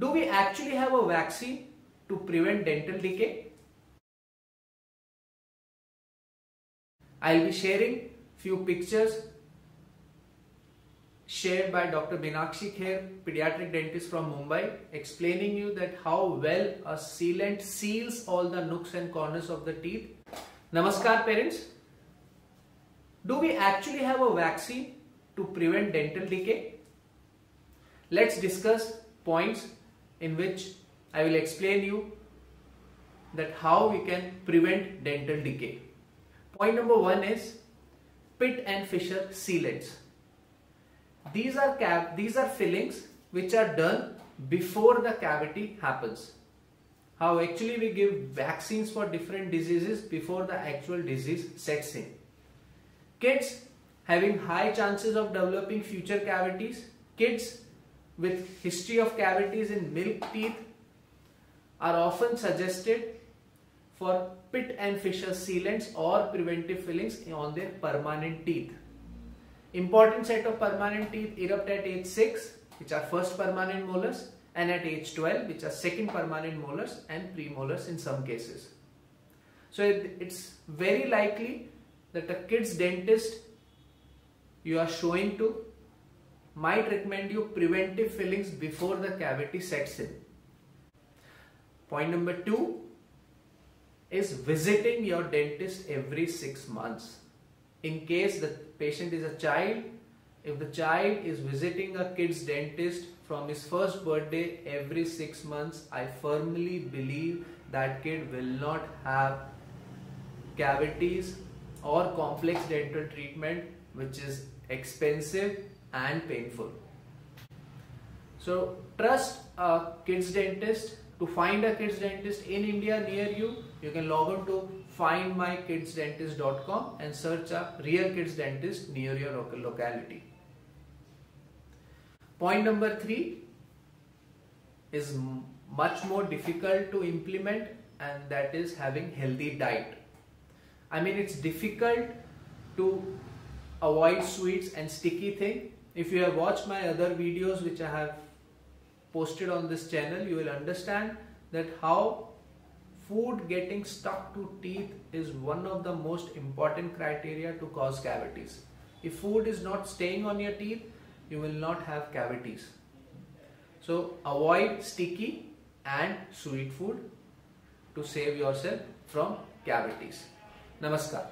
Do we actually have a vaccine to prevent dental decay? I'll be sharing few pictures shared by Dr. Minakshi Kher, pediatric dentist from Mumbai, explaining you that how well a sealant seals all the nooks and corners of the teeth. Namaskar parents. Do we actually have a vaccine to prevent dental decay? Let's discuss points in which I will explain you that how we can prevent dental decay. Point number 1 is Pitt and Fisher sealants. These are fillings which are done before the cavity happens. How actually we give vaccines for different diseases before the actual disease sets in. Kids having high chances of developing future cavities, kids with history of cavities in milk teeth are often suggested for Pitt and Fisher sealants or preventive fillings on their permanent teeth. Important set of permanent teeth erupt at age 6, which are first permanent molars, and at age 12, which are second permanent molars and premolars in some cases. So it's very likely that a kid's dentist you are showing to might recommend you preventive fillings before the cavity sets in. Point number 2 is visiting your dentist every 6 months. In case the patient is a child, if the child is visiting a kid's dentist from his first birthday every 6 months, I firmly believe that kid will not have cavities or complex dental treatment which is expensive and painful. So trust a kid's dentist. To find a kid's dentist in India near you, you can log on to findmykidsdentist.com and search a real kids dentist near your local locality. Point number 3 is much more difficult to implement, and that is having healthy diet. I mean, it's difficult to avoid sweets and sticky thing. If you have watched my other videos which I have posted on this channel, you will understand that how food getting stuck to teeth is one of the most important criteria to cause cavities. If food is not staying on your teeth, you will not have cavities. So avoid sticky and sweet food to save yourself from cavities. Namaskar.